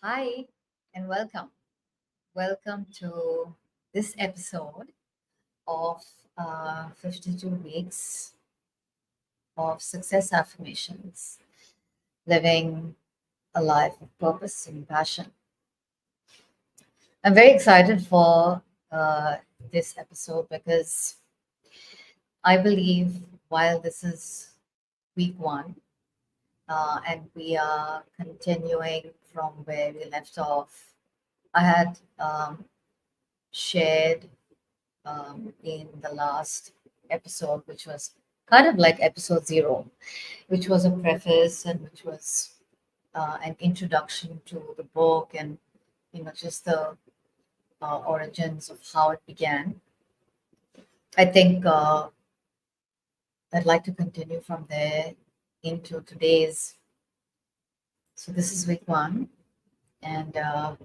Hi, and welcome. Welcome to this episode of 52 Weeks of Success Affirmations, living a life of purpose and passion. I'm very excited for uh, this episode because I believe while this is week one and we are continuing from where we left off, I had shared in the last episode, which was kind of like episode zero, which was a preface and which was an introduction to the book and just the origins of how it began. I think I'd like to continue from there into today's. So this is week one, and the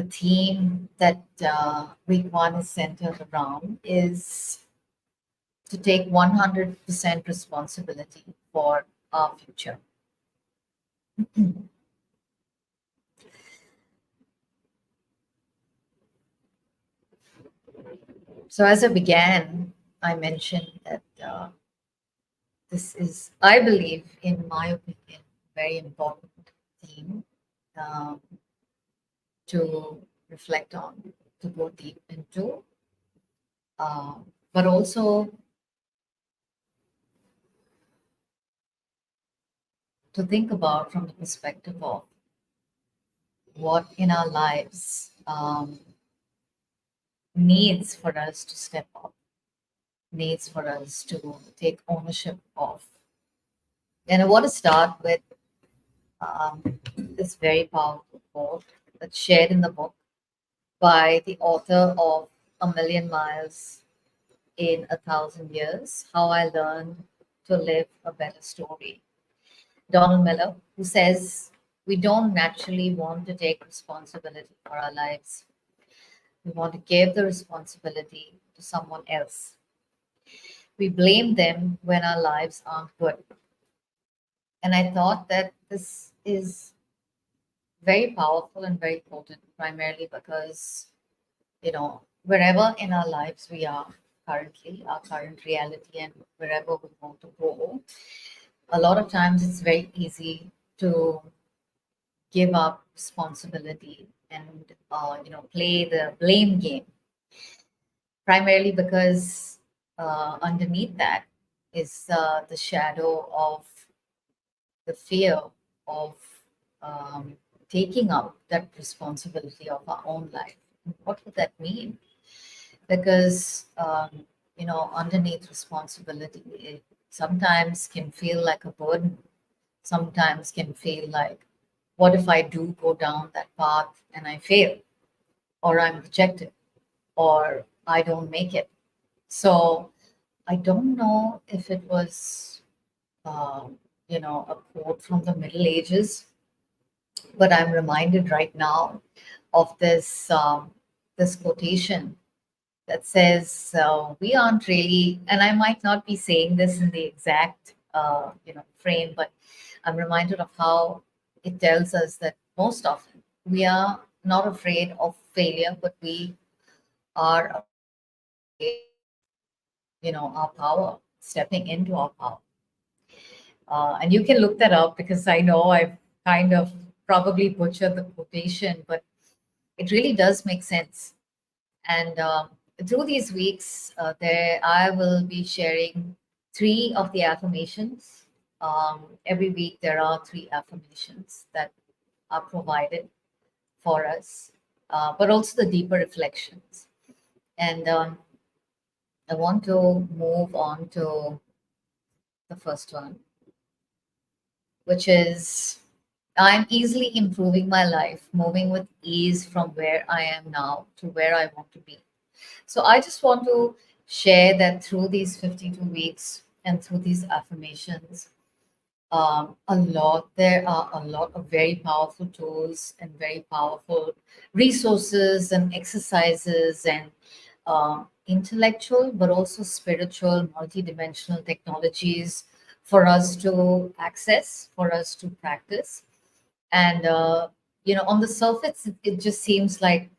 theme that week one is centered around is to take 100% responsibility for our future. So, as I began, I mentioned that this is, I believe, in my opinion, very important theme um, to reflect on, to go deep into, uh, but also to think about from the perspective of what in our lives needs for us to step up, needs for us to take ownership of. And I want to start with this very powerful quote that's shared in the book by the author of A Million Miles in a Thousand Years, How I Learned to Live a Better Story. Donald Miller, who says, we don't naturally want to take responsibility for our lives. We want to give the responsibility to someone else. We blame them when our lives aren't good. And I thought that this is very powerful and very potent, primarily because, wherever in our lives we are currently, our current reality, and wherever we want to go, a lot of times it's very easy to give up responsibility and, play the blame game, primarily because underneath that is the shadow of the fear of um, taking up that responsibility of our own life. What would that mean? Because underneath responsibility, it sometimes can feel like a burden. Sometimes can feel like, what if I do go down that path and I fail, or I'm rejected, or I don't make it? So I don't know if it was, a quote from the Middle Ages, but I'm reminded right now of this quotation that says, "We aren't really," and I might not be saying this in the exact frame, but I'm reminded of how it tells us that most often we are not afraid of failure, but we are afraid of our power, stepping into our power. And you can look that up because I know I've kind of probably butchered the quotation, but it really does make sense. And through these weeks, there I will be sharing three of the affirmations. Every week, there are three affirmations that are provided for us, but also the deeper reflections. And I want to move on to the first one, which is, I'm easily improving my life, moving with ease from where I am now to where I want to be. So I just want to share that through these 52 weeks and through these affirmations, there are a lot of very powerful tools and very powerful resources and exercises and intellectual, but also spiritual, multidimensional technologies for us to access, for us to practice. And on the surface, it just seems like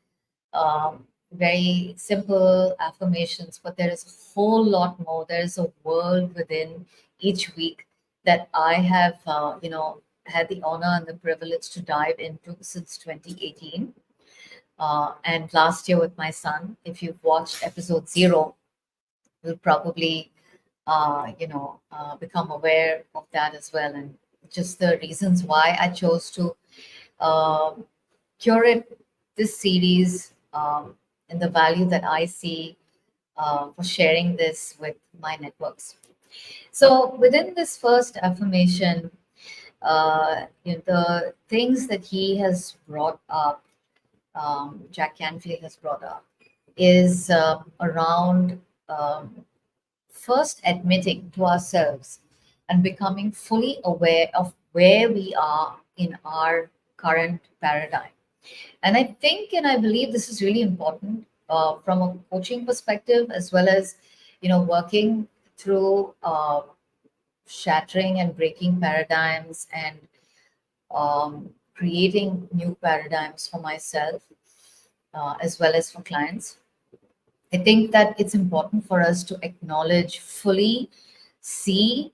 very simple affirmations, but there is a whole lot more. There is a world within each week that I have, had the honor and the privilege to dive into since 2018. And last year with my son, if you've watched episode 0, you'll probably, become aware of that as well. And just the reasons why I chose to um curate this series, and the value that I see for sharing this with my networks. So, within this first affirmation, the things that he has brought up, Jack Canfield has brought up, is around um, first admitting to ourselves and becoming fully aware of where we are in our current paradigm. And I think and I believe this is really important from a coaching perspective, as well as working through shattering and breaking paradigms, and creating new paradigms for myself, as well as for clients. I think that it's important for us to acknowledge fully, see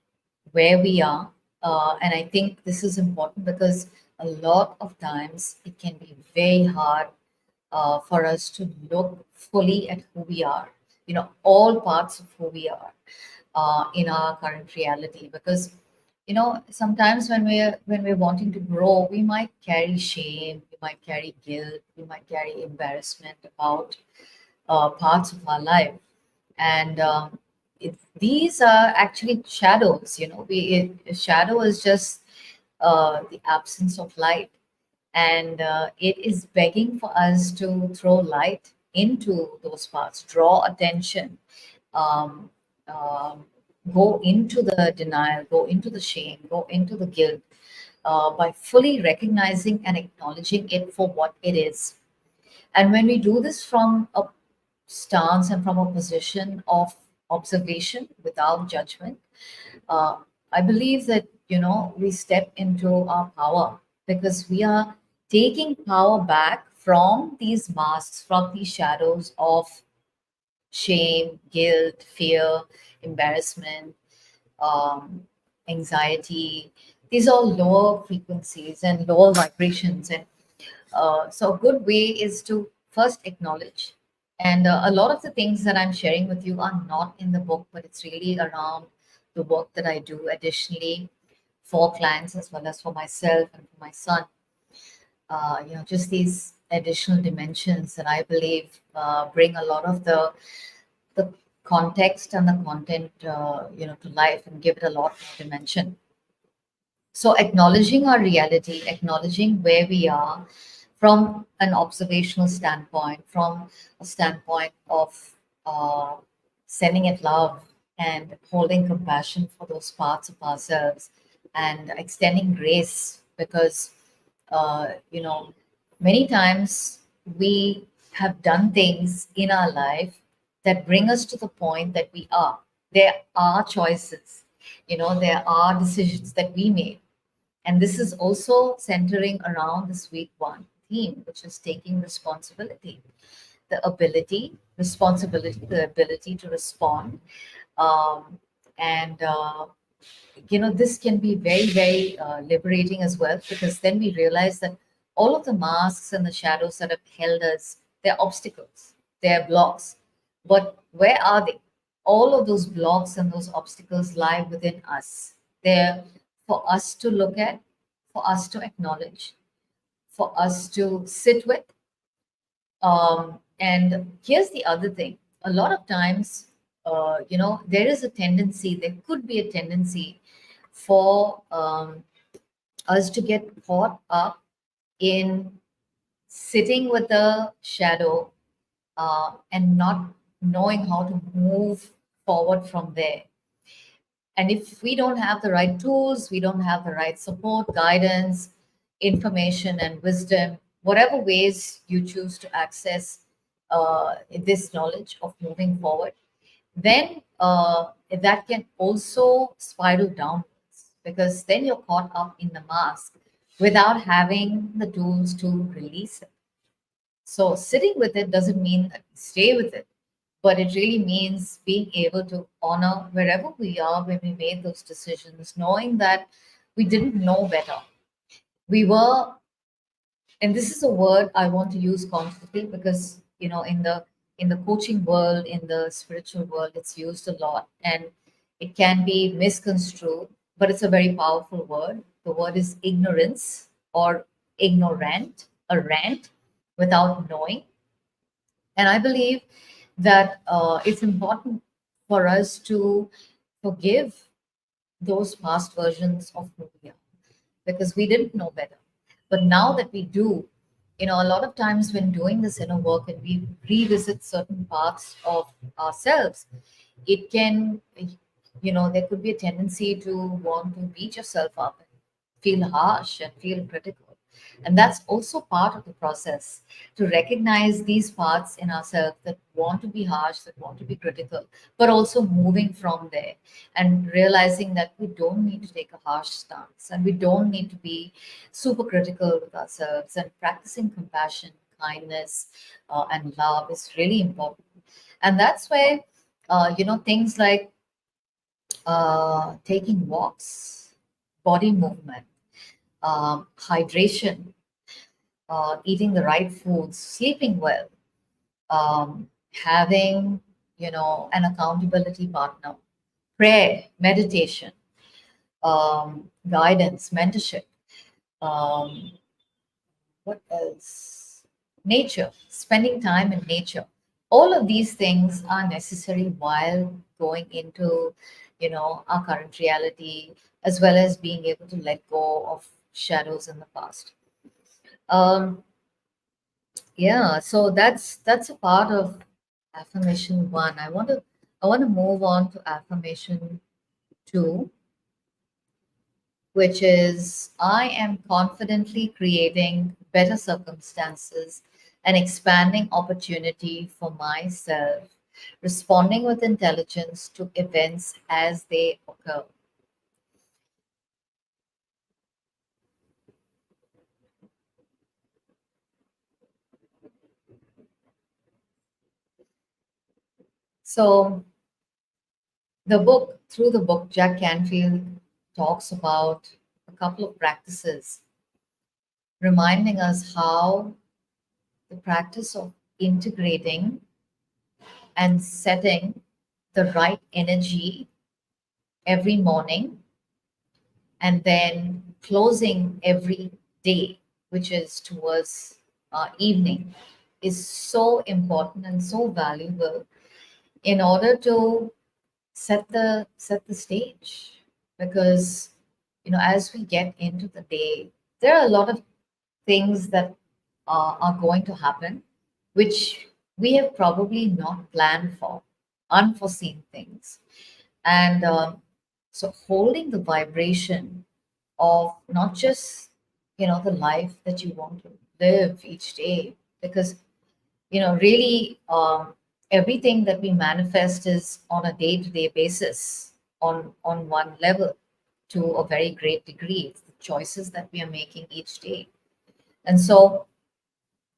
where we are. And I think this is important because a lot of times it can be very hard for us to look fully at who we are, all parts of who we are in our current reality. Because sometimes when we're wanting to grow, we might carry shame, we might carry guilt, we might carry embarrassment about parts of our life. And these are actually shadows. A shadow is just the absence of light, and it is begging for us to throw light into those parts, draw attention, um, um, go into the denial, go into the shame, go into the guilt, by fully recognizing and acknowledging it for what it is. And when we do this from a stance and from a position of observation without judgment, uh, I believe that we step into our power, because we are taking power back from these masks, from these shadows of shame, guilt, fear, embarrassment, um, anxiety. These are lower frequencies and lower vibrations. And so, a good way is to first acknowledge. And a lot of the things that I'm sharing with you are not in the book, but it's really around the work that I do additionally for clients, as well as for myself and for my son. Just these additional dimensions that I believe bring a lot of the context and the content, to life, and give it a lot more dimension. So, acknowledging our reality, acknowledging where we are from an observational standpoint, from a standpoint of uh, sending it love and holding compassion for those parts of ourselves, and extending grace, because, many times we have done things in our life that bring us to the point that we are. There are choices, there are decisions that we made, and this is also centering around this week one theme, which is taking responsibility, the ability to respond. Um, and, this can be very, very liberating as well, because then we realize that all of the masks and the shadows that have held us, they're obstacles, they're blocks. But where are they? All of those blocks and those obstacles lie within us. They're for us to look at, for us to acknowledge, for us to sit with. And here's the other thing: a lot of times, there is a tendency, there could be a tendency for us to get caught up in sitting with the shadow, and not knowing how to move forward from there. And if we don't have the right tools, we don't have the right support, guidance, information, and wisdom, whatever ways you choose to access this knowledge of moving forward, then that can also spiral downwards, because then you're caught up in the mask without having the tools to release it. So sitting with it doesn't mean that we stay with it, but it really means being able to honor wherever we are when we made those decisions, knowing that we didn't know better. We were, and this is a word I want to use constantly because in the coaching world, in the spiritual world, it's used a lot, and it can be misconstrued, but it's a very powerful word. The word is ignorance or ignorant, a rant without knowing. And I believe that it's important for us to forgive those past versions of who we are because we didn't know better. But now that we do, a lot of times when doing this inner work and we revisit certain parts of ourselves, it can, there could be a tendency to want to beat yourself up and feel harsh and feel critical. And that's also part of the process to recognize these parts in ourselves that want to be harsh, that want to be critical, but also moving from there and realizing that we don't need to take a harsh stance and we don't need to be super critical with ourselves, and practicing compassion, kindness, and love is really important. And that's where, things like taking walks, body movement, hydration, eating the right foods, sleeping well, having, an accountability partner, prayer, meditation, guidance, mentorship. Um, what else? Nature, spending time in nature. All of these things are necessary while going into, our current reality, as well as being able to let go of shadows in the past. Um, yeah, so that's a part of affirmation one. I want to move on to affirmation two, which is I am confidently creating better circumstances and expanding opportunity for myself, responding with intelligence to events as they occur. So through the book, Jack Canfield talks about a couple of practices, reminding us how the practice of integrating and setting the right energy every morning and then closing every day, which is towards evening, is so important and so valuable in order to set the stage. Because as we get into the day, there are a lot of things that are going to happen, which we have probably not planned for, unforeseen things. And so holding the vibration of not just, the life that you want to live each day, because, really everything that we manifest is on a day-to-day basis on one level to a very great degree. It's the choices that we are making each day. And so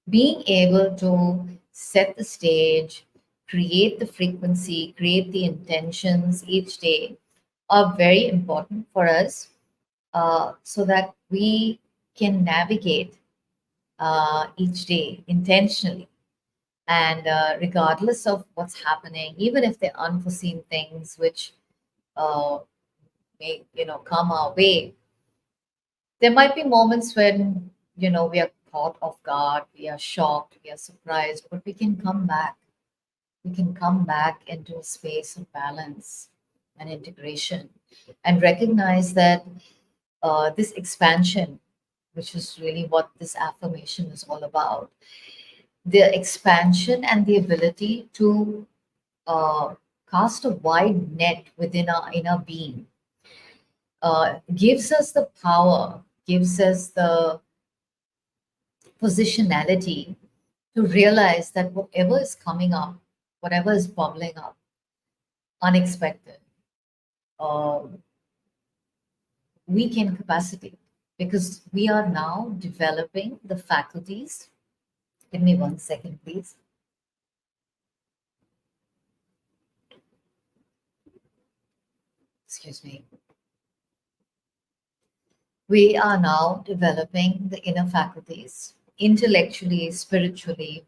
being able to set the stage, create the frequency, create the intentions each day are very important for us, so that we can navigate each day intentionally. And regardless of what's happening, even if they're unforeseen things which uh, may come our way, there might be moments when we are caught off guard, we are shocked, we are surprised, but we can come back into a space of balance and integration, and recognize that this expansion, which is really what this affirmation is all about, the expansion and the ability to uh, cast a wide net within our inner being, gives us the power, gives us the positionality to realize that whatever is coming up, whatever is bubbling up, unexpected, um, we can capacitate, because we are now developing the faculties. Give me 1 second, please. Excuse me. We are now developing the inner faculties intellectually, spiritually,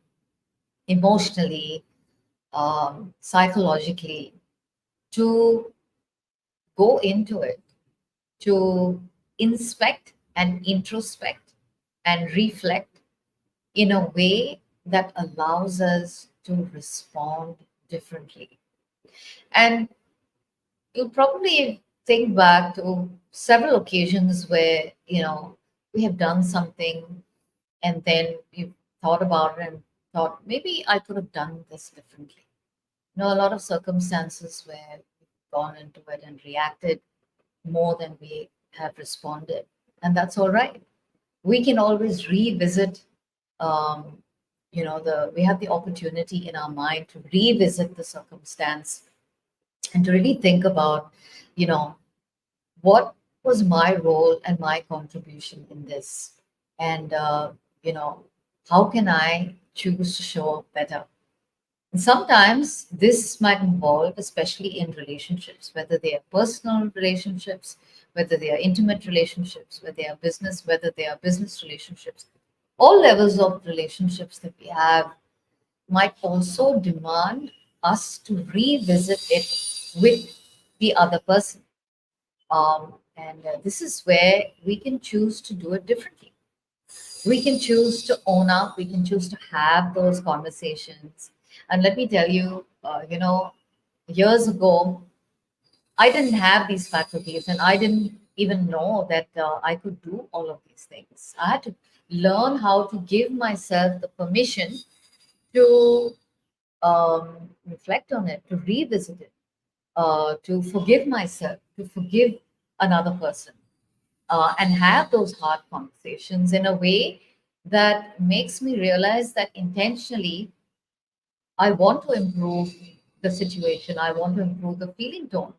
emotionally, psychologically, to go into it, to inspect and introspect and reflect in a way that allows us to respond differently. And you'll probably think back to several occasions where, we have done something and then you've thought about it and thought, maybe I could have done this differently. A lot of circumstances where we've gone into it and reacted more than we have responded. And that's all right. We can always revisit, um, we have the opportunity in our mind to revisit the circumstance and to really think about, you know, what was my role and my contribution in this? And, you know, how can I choose to show up better? And sometimes this might involve, especially in relationships, whether they are personal relationships, whether they are intimate relationships, whether they are business relationships. All levels of relationships that we have might also demand us to revisit it with the other person. And this is where we can choose to do it differently. We can choose to own up, we can choose to have those conversations. And let me tell you, years ago, I didn't have these faculties and I didn't even know that I could do all of these things. I had to learn how to give myself the permission to reflect on it, to revisit it, to forgive myself, to forgive another person, and have those hard conversations in a way that makes me realize that intentionally I want to improve the situation. I want to improve the feeling tone,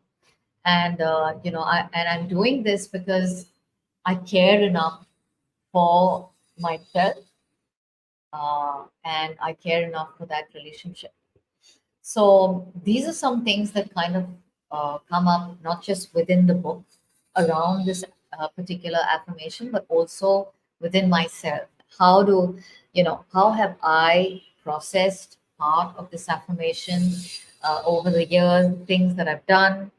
and I'm doing this because I care enough for myself, and I care enough for that relationship. So these are some things that kind of come up not just within the book around this particular affirmation, but also within myself. How have I processed part of this affirmation over the years, things that I've done,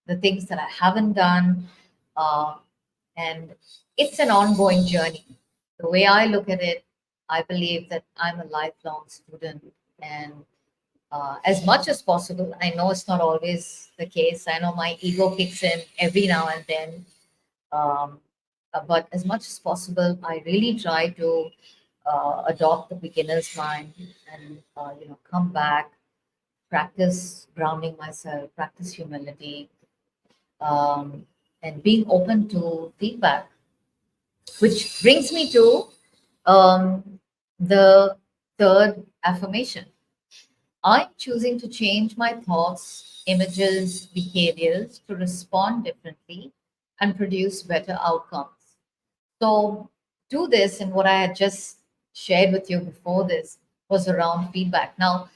the things that I haven't done. Uh, and it's an ongoing journey. The way I look at it, I believe that I'm a lifelong student. And as much as possible, I know it's not always the case. I know my ego kicks in every now and then. Um, but as much as possible, I really try to adopt the beginner's mind and, come back, practice grounding myself, practice humility, um, and being open to feedback, which brings me to the third affirmation. I'm choosing to change my thoughts, images, behaviors to respond differently and produce better outcomes. So, do this, and what I had just shared with you before this was around feedback. Now,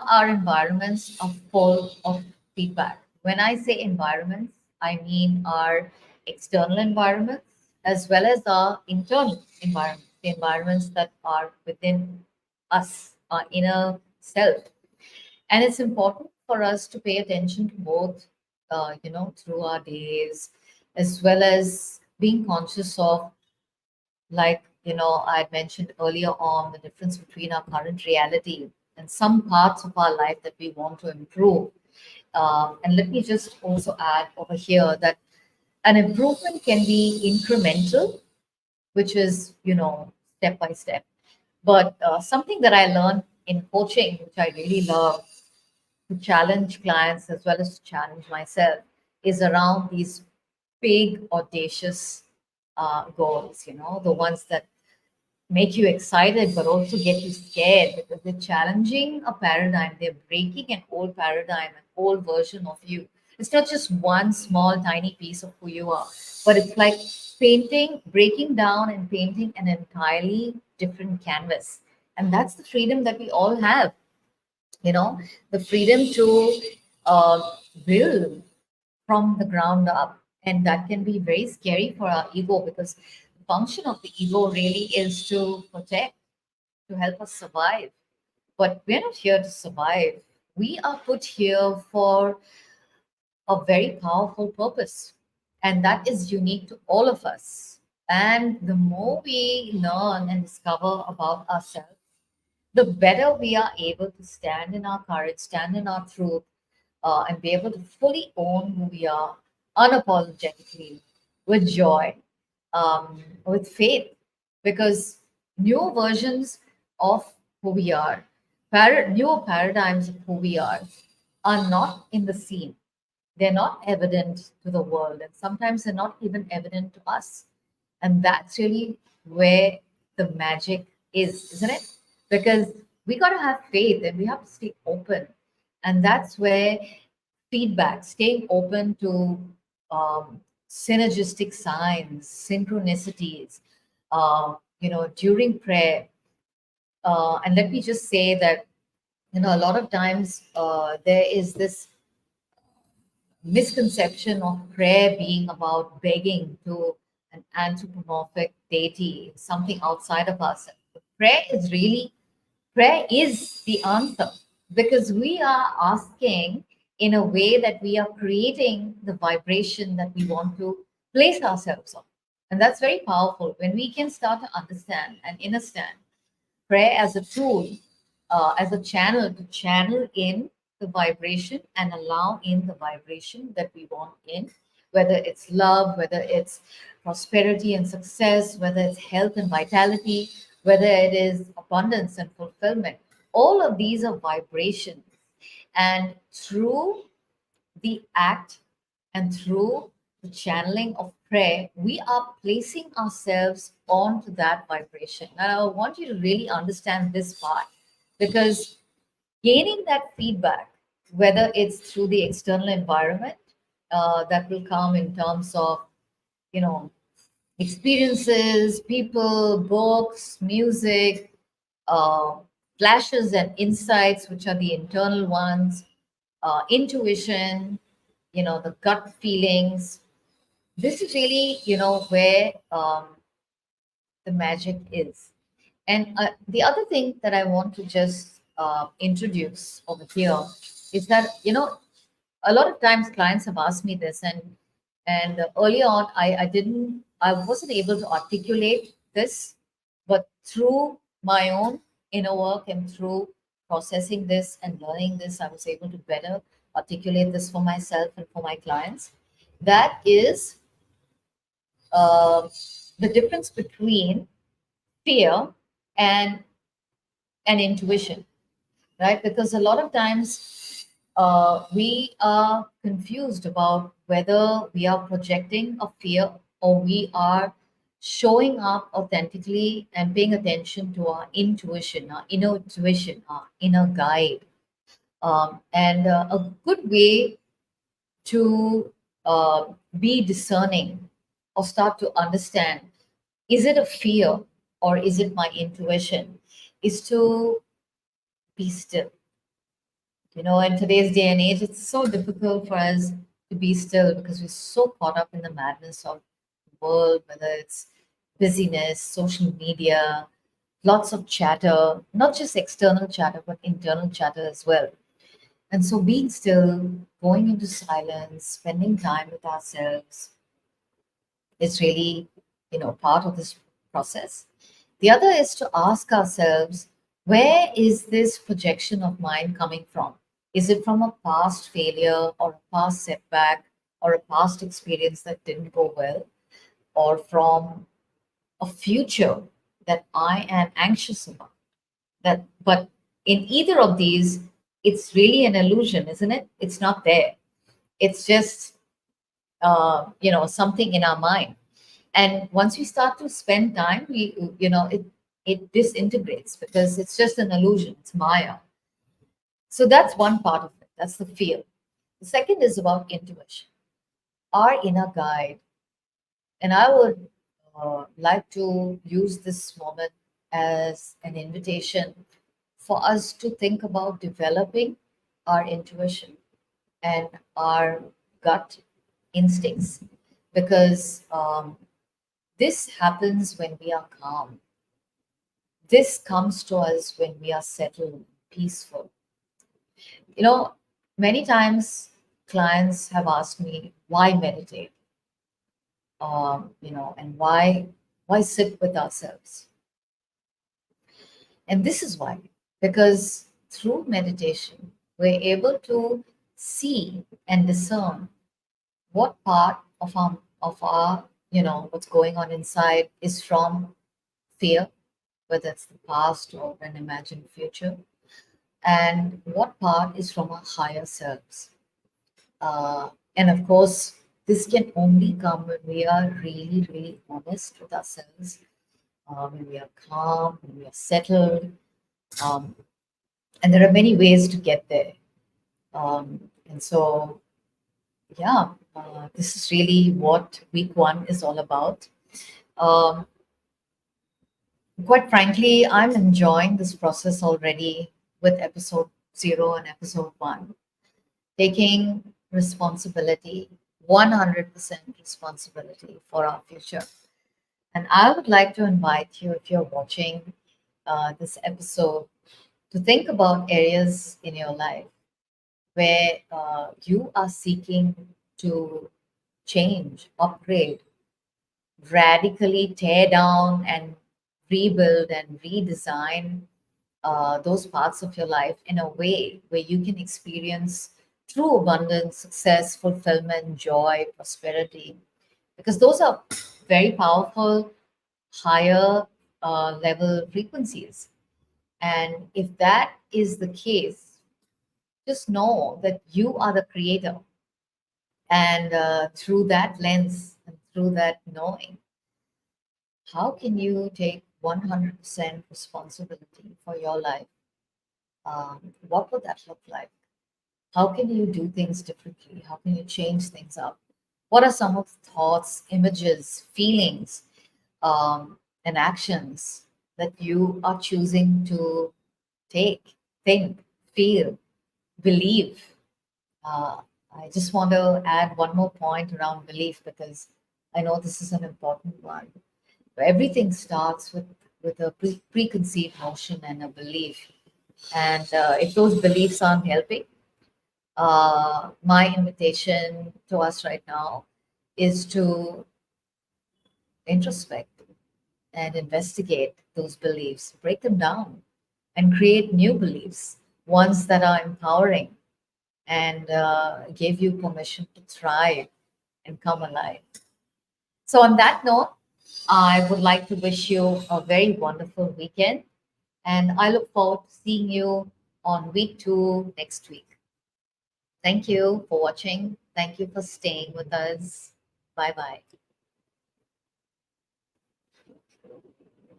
our environments are full of feedback. When I say environments, I mean our external environments as well as our internal environments, the environments that are within us, our inner self. And it's important for us to pay attention to both, through our days, as well as being conscious of, like, I had mentioned earlier on, the difference between our current reality and some parts of our life that we want to improve. And let me just also add over here that an improvement can be incremental, which is, step by step. But something that I learned in coaching, which I really love, to challenge clients as well as to challenge myself, is around these big, audacious goals, the ones that make you excited but also get you scared because they're challenging a paradigm, they're breaking an old paradigm, an old version of you. It's not just one small, tiny piece of who you are, but it's like painting, breaking down and painting an entirely different canvas. And that's the freedom that we all have, you know, the freedom to build from the ground up. And that can be very scary for our ego, because the function of the ego really is to protect, to help us survive. But we're not here to survive. We are put here for a very powerful purpose, and that is unique to all of us. And the more we learn and discover about ourselves, the better we are able to stand in our courage, stand in our truth, and be able to fully own who we are unapologetically, with joy, with faith, because new versions of who we are, newer paradigms of who we are not in the scene. They're not evident to the world, and sometimes they're not even evident to us. And that's really where the magic is, isn't it? Because we got to have faith and we have to stay open. And that's where feedback, staying open to synergistic signs, synchronicities, during prayer. And let me just say that, a lot of times there is this misconception of prayer being about begging to an anthropomorphic deity, something outside of ourselves. Prayer is the answer, because we are asking in a way that we are creating the vibration that we want to place ourselves on. And that's very powerful when we can start to understand and understand prayer as a tool, as a channel to channel in the vibration and allow in the vibration that we want in, whether it's love, whether it's prosperity and success, whether it's health and vitality, whether it is abundance and fulfillment. All of these are vibrations. And through the act and through the channeling of prayer, we are placing ourselves onto that vibration. Now, I want you to really understand this part, because gaining that feedback, whether it's through the external environment, that will come in terms of, you know, experiences, people, books, music, uh, flashes and insights, which are the internal ones, intuition, the gut feelings. This is really, where the magic is. And the other thing that I want to just introduce over here is that, a lot of times clients have asked me this, and early on I wasn't able to articulate this, but through my own inner work and through processing this and learning this, I was able to better articulate this for myself and for my clients. That is uh, the difference between fear and intuition, right? Because a lot of times we are confused about whether we are projecting a fear or we are showing up authentically and paying attention to our intuition, our inner guide. And a good way to be discerning or start to understand, is it a fear or is it my intuition, is to be still. In today's day and age, it's so difficult for us to be still because we're so caught up in the madness of the world, whether it's busyness, social media, lots of chatter, not just external chatter, but internal chatter as well. And so being still, going into silence, spending time with ourselves is really, part of this process. The other is to ask ourselves, where is this projection of mine coming from? Is it from a past failure or a past setback or a past experience that didn't go well, or from a future that I am anxious about? But in either of these, it's really an illusion, isn't it? It's not there. It's just something in our mind. And once we start to spend time, it disintegrates because it's just an illusion. It's Maya. So that's one part of it. That's the fear. The second is about intuition, our inner guide. And I would like to use this moment as an invitation for us to think about developing our intuition and our gut instincts because this happens when we are calm. This comes to us when we are settled, peaceful. You know, many times clients have asked me why meditate, and why sit with ourselves. And this is why, because through meditation, we're able to see and discern what part of our what's going on inside is from fear, whether it's the past or an imagined future, and what part is from our higher selves. And of course, this can only come when we are really, really honest with ourselves, when we are calm, when we are settled. Um, and there are many ways to get there. And so, yeah, this is really what week one is all about. Um, Quite frankly, I'm enjoying this process already with episode zero and episode one, taking responsibility, 100% responsibility for our future. And I would like to invite you, if you're watching this episode, to think about areas in your life where you are seeking to change, upgrade, radically tear down and rebuild and redesign those parts of your life in a way where you can experience true abundance, success, fulfillment, joy, prosperity, because those are very powerful, higher level frequencies. And if that is the case, just know that you are the creator. And through that lens and through that knowing, how can you take 100% responsibility for your life? What would that look like? How can you do things differently? How can you change things up? What are some of the thoughts, images, feelings, and actions that you are choosing to take, think, feel, believe? Uh, I just want to add one more point around belief because I know this is an important one. Everything starts with a preconceived notion and a belief. And if those beliefs aren't helping, my invitation to us right now is to introspect and investigate those beliefs, break them down, and create new beliefs, ones that are empowering and give you permission to thrive and come alive. So, on that note, I would like to wish you a very wonderful weekend, and I look forward to seeing you on week two next week. Thank you for watching. Thank you for staying with us. Bye bye.